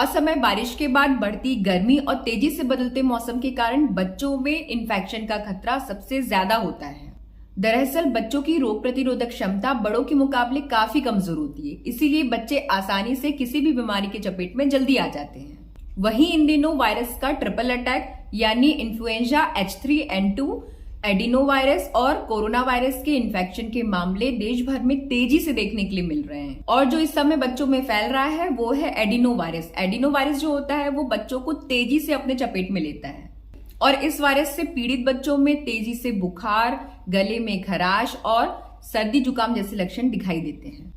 असमय बारिश के बाद बढ़ती गर्मी और तेजी से बदलते मौसम के कारण बच्चों में इन्फेक्शन का खतरा सबसे ज्यादा होता है। दरअसल बच्चों की रोग प्रतिरोधक क्षमता बड़ों के मुकाबले काफी कमजोर होती है, इसीलिए बच्चे आसानी से किसी भी बीमारी के चपेट में जल्दी आ जाते हैं। वहीं इन दिनों वायरस का ट्रिपल अटैक यानी इन्फ्लुएंजा H3N2, एडिनोवायरस और कोरोना वायरस के इन्फेक्शन के मामले देश भर में तेजी से देखने के लिए मिल रहे हैं। और जो इस समय बच्चों में फैल रहा है वो है एडिनोवायरस। एडिनोवायरस जो होता है वो बच्चों को तेजी से अपने चपेट में लेता है और इस वायरस से पीड़ित बच्चों में तेजी से बुखार, गले में खराश और सर्दी जुकाम जैसे लक्षण दिखाई देते हैं।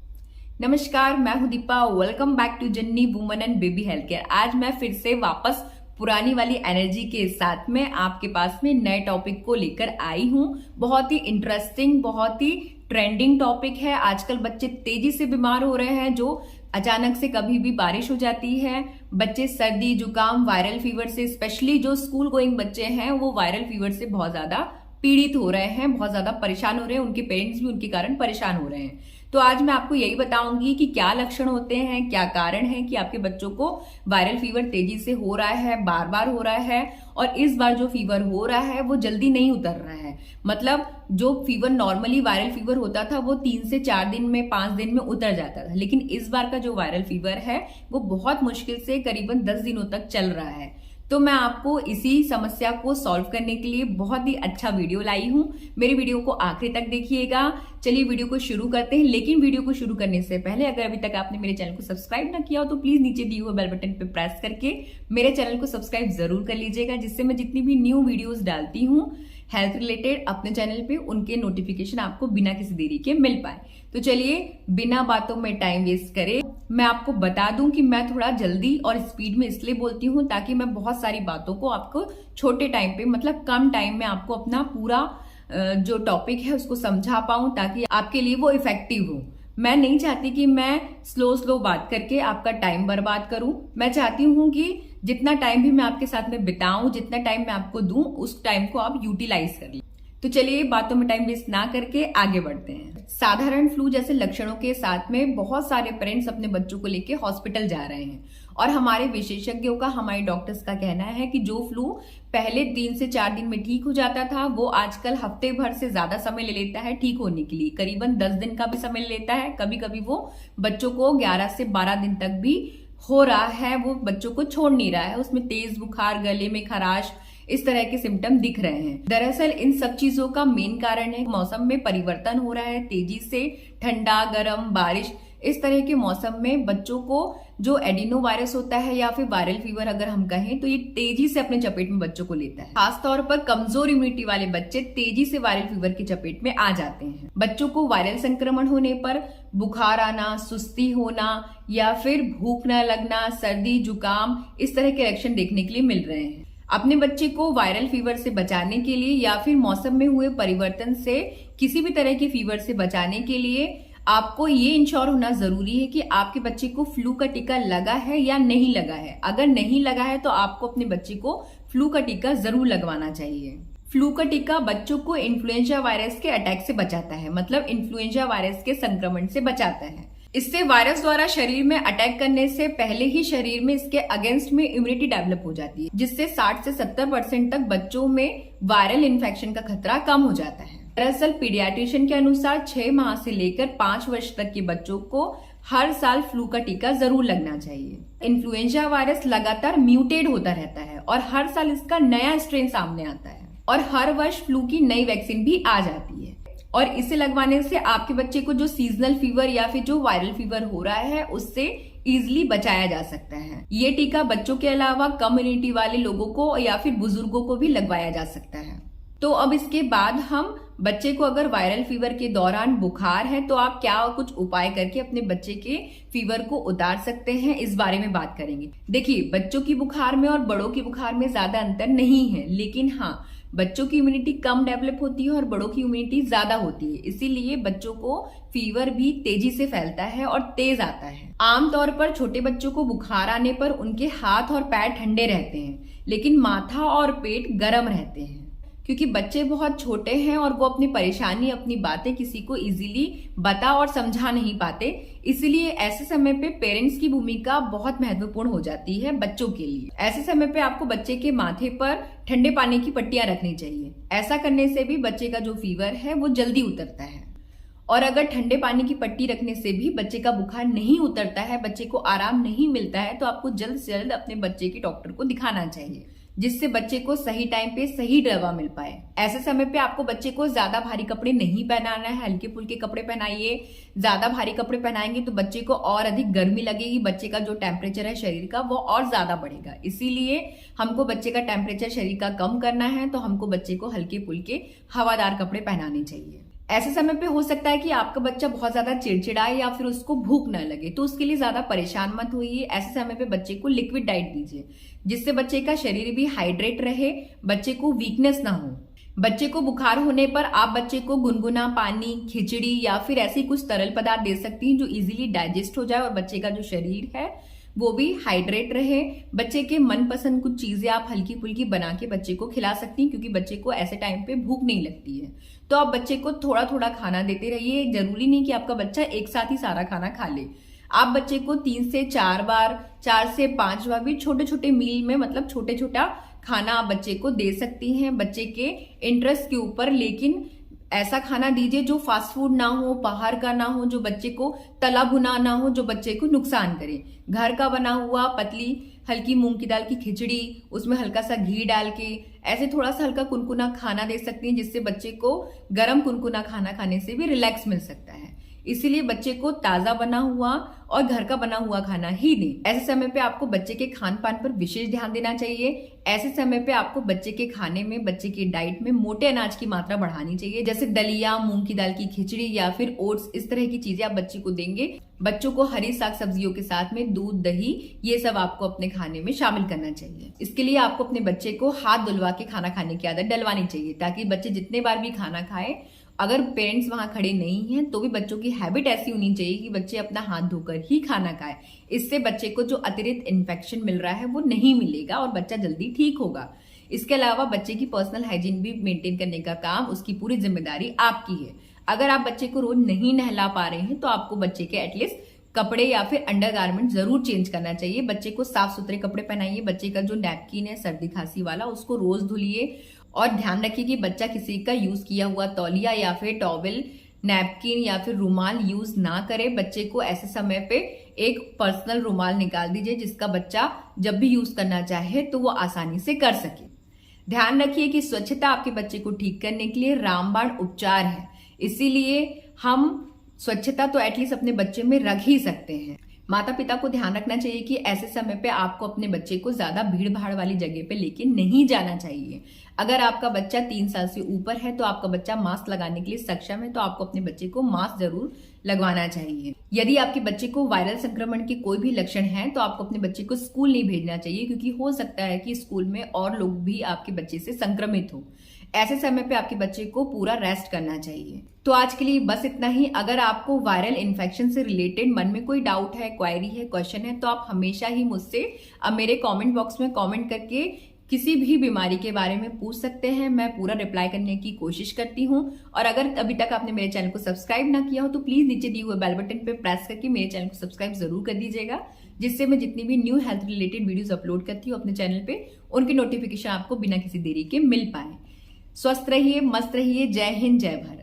नमस्कार, मैं हूं दीपा। वेलकम बैक टू जन्नी women and baby health care. आज मैं फिर से वापस पुरानी वाली एनर्जी के साथ में आपके पास में नए टॉपिक को लेकर आई हूं। बहुत ही इंटरेस्टिंग, बहुत ही ट्रेंडिंग टॉपिक है। आजकल बच्चे तेजी से बीमार हो रहे हैं, जो अचानक से कभी भी बारिश हो जाती है। बच्चे सर्दी जुकाम, वायरल फीवर से, स्पेशली जो स्कूल गोइंग बच्चे हैं वो वायरल फीवर से बहुत ज्यादा पीड़ित हो रहे हैं, बहुत ज्यादा परेशान हो रहे हैं। उनके पेरेंट्स भी उनके कारण परेशान हो रहे हैं। तो आज मैं आपको यही बताऊंगी कि क्या लक्षण होते हैं, क्या कारण है कि आपके बच्चों को वायरल फीवर तेजी से हो रहा है, बार बार हो रहा है और इस बार जो फीवर हो रहा है वो जल्दी नहीं उतर रहा है। मतलब जो फीवर नॉर्मली वायरल फीवर होता था वो 3 से 4 दिन में, 5 दिन में उतर जाता था, लेकिन इस बार का जो वायरल फीवर है वो बहुत मुश्किल से करीबन 10 दिनों तक चल रहा है। तो मैं आपको इसी समस्या को सॉल्व करने के लिए बहुत ही अच्छा वीडियो लाई हूं। मेरे वीडियो को आखिरी तक देखिएगा। चलिए वीडियो को शुरू करते हैं, लेकिन वीडियो को शुरू करने से पहले अगर अभी तक आपने मेरे चैनल को सब्सक्राइब ना किया हो तो प्लीज नीचे दिए हुए बेल बटन पे प्रेस करके मेरे चैनल को सब्सक्राइब जरूर कर लीजिएगा, जिससे मैं जितनी भी न्यू वीडियोस डालती हूँ हेल्थ रिलेटेड अपने चैनल पे, उनके नोटिफिकेशन आपको बिना किसी देरी के मिल पाए। तो चलिए बिना बातों में टाइम वेस्ट करे मैं आपको बता दूं कि मैं थोड़ा जल्दी और स्पीड में इसलिए बोलती हूँ ताकि मैं बहुत सारी बातों को आपको छोटे टाइम पे, मतलब कम टाइम में आपको अपना पूरा जो टॉपिक है उसको समझा पाऊं, ताकि आपके लिए वो इफेक्टिव हो। मैं नहीं चाहती कि मैं स्लो बात करके आपका टाइम बर्बाद करूं। मैं चाहती हूं कि जितना टाइम भी मैं आपके साथ में बिताऊं, जितना टाइम मैं आपको दूं, उस टाइम को आप यूटिलाइज कर लें। तो चलिए बातों में टाइम वेस्ट ना करके आगे बढ़ते हैं। साधारण फ्लू जैसे लक्षणों के साथ में बहुत सारे पेरेंट्स अपने बच्चों को लेके हॉस्पिटल जा रहे हैं और हमारे विशेषज्ञों का, हमारे डॉक्टर्स का कहना है कि जो फ्लू पहले 3 से 4 दिन में ठीक हो जाता था वो आजकल हफ्ते भर से ज्यादा समय ले लेता है ठीक होने के लिए। करीबन 10 दिन का भी समय ले लेता है। कभी कभी वो बच्चों को 11 से 12 दिन तक भी हो रहा है, वो बच्चों को छोड़ नहीं रहा है। उसमें तेज बुखार, गले में खराश, इस तरह के सिम्टम दिख रहे हैं। दरअसल इन सब चीजों का मेन कारण है मौसम में परिवर्तन हो रहा है तेजी से। ठंडा, गर्म, बारिश, इस तरह के मौसम में बच्चों को जो एडिनो वायरस होता है या फिर वायरल फीवर अगर हम कहें तो ये तेजी से अपने चपेट में बच्चों को लेता है। खासतौर पर कमजोर इम्यूनिटी वाले बच्चे तेजी से वायरल फीवर की चपेट में आ जाते हैं। बच्चों को वायरल संक्रमण होने पर बुखार आना, सुस्ती होना या फिर भूख न लगना, सर्दी जुकाम, इस तरह के लक्षण देखने के लिए मिल रहे हैं। अपने बच्चे को वायरल फीवर से बचाने के लिए या फिर मौसम में हुए परिवर्तन से किसी भी तरह की फीवर से बचाने के लिए आपको ये इंश्योर होना जरूरी है कि आपके बच्चे को फ्लू का टीका लगा है या नहीं लगा है। अगर नहीं लगा है तो आपको अपने बच्चे को फ्लू का टीका जरूर लगवाना चाहिए। फ्लू का टीका बच्चों को इन्फ्लुएंजा वायरस के अटैक से बचाता है, मतलब इन्फ्लुएंजा वायरस के संक्रमण से बचाता है। इससे वायरस द्वारा शरीर में अटैक करने से पहले ही शरीर में इसके अगेंस्ट में इम्यूनिटी डेवलप हो जाती है, जिससे 60 से 70% तक बच्चों में वायरल इन्फेक्शन का खतरा कम हो जाता है। दरअसल पीडियाट्रिशियन के अनुसार 6 माह से लेकर 5 वर्ष तक के बच्चों को हर साल फ्लू का टीका जरूर लगना चाहिए। इन्फ्लुएंजा वायरस लगातार म्यूटेट होता रहता है और हर साल इसका नया स्ट्रेन सामने आता है और हर वर्ष फ्लू की नई वैक्सीन भी आ जाती है। और इसे लगवाने से आपके बच्चे को जो सीजनल फीवर या फिर जो वायरल फीवर हो रहा है उससे इजिली बचाया जा सकता है। ये टीका बच्चों के अलावा कम इम्यूनिटी वाले लोगों को या फिर बुजुर्गों को भी लगवाया जा सकता है। तो अब इसके बाद हम बच्चे को अगर वायरल फीवर के दौरान बुखार है तो आप क्या कुछ उपाय करके अपने बच्चे के फीवर को उतार सकते हैं, इस बारे में बात करेंगे। देखिए, बच्चों की बुखार में और बड़ों की बुखार में ज्यादा अंतर नहीं है, लेकिन हाँ, बच्चों की इम्यूनिटी कम डेवलप होती है और बड़ों की इम्यूनिटी ज्यादा होती है। इसीलिए बच्चों को फीवर भी तेजी से फैलता है और तेज आता है। आमतौर पर छोटे बच्चों को बुखार आने पर उनके हाथ और पैर ठंडे रहते हैं, लेकिन माथा और पेट गर्म रहते हैं। क्योंकि बच्चे बहुत छोटे हैं और वो अपनी परेशानी, अपनी बातें किसी को इजीली बता और समझा नहीं पाते। इसलिए ऐसे समय पे पेरेंट्स की भूमिका बहुत महत्वपूर्ण हो जाती है बच्चों के लिए। ऐसे समय पे आपको बच्चे के माथे पर ठंडे पानी की पट्टियां रखनी चाहिए। ऐसा करने से भी बच्चे का जो फीवर है वो जल्दी उतरता है। और अगर ठंडे पानी की पट्टी रखने से भी बच्चे का बुखार नहीं उतरता है, बच्चे को आराम नहीं मिलता है, तो आपको जल्द से जल्द अपने बच्चे के डॉक्टर को दिखाना चाहिए, जिससे बच्चे को सही टाइम पे सही दवा मिल पाए। ऐसे समय पे आपको बच्चे को ज्यादा भारी कपड़े नहीं पहनाना है, हल्के फुल्के कपड़े पहनाइए। ज्यादा भारी कपड़े पहनाएंगे तो बच्चे को और अधिक गर्मी लगेगी, बच्चे का जो टेम्परेचर है शरीर का वो और ज्यादा बढ़ेगा। इसीलिए हमको बच्चे का टेम्परेचर शरीर का कम करना है, तो हमको बच्चे को हल्के फुल्के हवादार कपड़े पहनाने चाहिए। ऐसे समय पे हो सकता है कि आपका बच्चा बहुत ज्यादा चिड़चिड़ाए या फिर उसको भूख न लगे, तो उसके लिए ज्यादा परेशान मत होइए। ऐसे समय पे बच्चे को लिक्विड डाइट दीजिए, जिससे बच्चे का शरीर भी हाइड्रेट रहे, बच्चे को वीकनेस ना हो। बच्चे को बुखार होने पर आप बच्चे को गुनगुना पानी, खिचड़ी या फिर ऐसी कुछ तरल पदार्थ दे सकती हैं जो इजीली डाइजेस्ट हो जाए और बच्चे का जो शरीर है वो भी हाइड्रेट रहे। बच्चे के मनपसंद कुछ चीजें आप हल्की फुल्की बना के बच्चे को खिला सकती हैं, क्योंकि बच्चे को ऐसे टाइम पे भूख नहीं लगती है। तो आप बच्चे को थोड़ा थोड़ा खाना देते रहिए। जरूरी नहीं कि आपका बच्चा एक साथ ही सारा खाना खा ले। आप बच्चे को 3 से 4 बार, 4 से 5 बार भी छोटे छोटे मील में, मतलब छोटे छोटा खाना आप बच्चे को दे सकती हैं बच्चे के इंटरेस्ट के ऊपर। लेकिन ऐसा खाना दीजिए जो फास्ट फूड ना हो, बाहर का ना हो, जो बच्चे को तला भुना ना हो, जो बच्चे को नुकसान करे। घर का बना हुआ पतली हल्की मूंग की दाल की खिचड़ी, उसमें हल्का सा घी डाल के ऐसे थोड़ा सा हल्का कुनकुना खाना दे सकती हैं, जिससे बच्चे को गर्म कुनकुना खाना खाने से भी रिलैक्स मिल सकता है। इसीलिए बच्चे को ताजा बना हुआ और घर का बना हुआ खाना ही दें। ऐसे समय पे आपको बच्चे के खान पान पर विशेष ध्यान देना चाहिए। ऐसे समय पे आपको बच्चे के खाने में, बच्चे की डाइट में मोटे अनाज की मात्रा बढ़ानी चाहिए, जैसे दलिया, मूंग की दाल की खिचड़ी या फिर ओट्स। इस तरह की चीजें आप बच्चे को देंगे। बच्चों को हरी साग सब्जियों के साथ में दूध, दही, ये सब आपको अपने खाने में शामिल करना चाहिए। इसके लिए आपको अपने बच्चे को हाथ धुलवा के खाना खाने की आदत डलवानी चाहिए, ताकि बच्चे जितने बार भी खाना खाए, अगर पेरेंट्स वहां खड़े नहीं हैं तो भी बच्चों की हैबिट ऐसी होनी चाहिए कि बच्चे अपना हाथ धोकर ही खाना खाए। इससे बच्चे को जो अतिरिक्त इन्फेक्शन मिल रहा है वो नहीं मिलेगा और बच्चा जल्दी ठीक होगा। इसके अलावा बच्चे की पर्सनल हाइजीन भी मेंटेन करने का काम, उसकी पूरी जिम्मेदारी आपकी है। अगर आप बच्चे को रोज नहीं नहला पा रहे हैं तो आपको बच्चे के एटलीस्ट कपड़े या फिर अंडरगारमेंट जरूर चेंज करना चाहिए। बच्चे को साफ सुथरे कपड़े पहनाइए। बच्चे का जो नैपकिन है सर्दी खांसी वाला, उसको रोज धुलिए। और ध्यान रखिए कि बच्चा किसी का यूज किया हुआ तौलिया या फिर टॉवल, नैपकिन या फिर रुमाल यूज ना करे। बच्चे को ऐसे समय पे एक पर्सनल रुमाल निकाल दीजिए, जिसका बच्चा जब भी यूज करना चाहे तो वो आसानी से कर सके। ध्यान रखिए कि स्वच्छता आपके बच्चे को ठीक करने के लिए रामबाण उपचार है। इसीलिए हम स्वच्छता तो एटलीस्ट अपने बच्चे में रख ही सकते हैं। माता पिता को ध्यान रखना चाहिए कि ऐसे समय पे आपको अपने बच्चे को ज्यादा भीड़ भाड़ वाली जगह पे लेके नहीं जाना चाहिए। अगर आपका बच्चा 3 साल से ऊपर है तो आपका बच्चा मास्क लगाने के लिए सक्षम है, तो आपको अपने बच्चे को मास्क जरूर लगवाना चाहिए। यदि आपके बच्चे को वायरल संक्रमण के कोई भी लक्षण हैं तो आपको अपने बच्चे को स्कूल नहीं भेजना चाहिए, क्योंकि हो सकता है कि स्कूल में और लोग भी आपके बच्चे से संक्रमित हो। ऐसे समय पे आपके बच्चे को पूरा रेस्ट करना चाहिए। तो आज के लिए बस इतना ही। अगर आपको वायरल इन्फेक्शन से रिलेटेड मन में कोई डाउट है, क्वेरी है, क्वेश्चन है, तो आप हमेशा ही मुझसे मेरे कमेंट बॉक्स में कमेंट करके किसी भी बीमारी के बारे में पूछ सकते हैं। मैं पूरा रिप्लाई करने की कोशिश करती हूँ। और अगर अभी तक आपने मेरे चैनल को सब्सक्राइब ना किया हो तो प्लीज नीचे दिए हुए बेल बटन पे प्रेस करके मेरे चैनल को सब्सक्राइब जरूर कर दीजिएगा, जिससे मैं जितनी भी new health related videos upload करती हूँ अपने चैनल पे, उनकी नोटिफिकेशन आपको बिना किसी देरी के मिल पाए। स्वस्थ रहिए, मस्त रहिए। जय हिंद, जय भारत।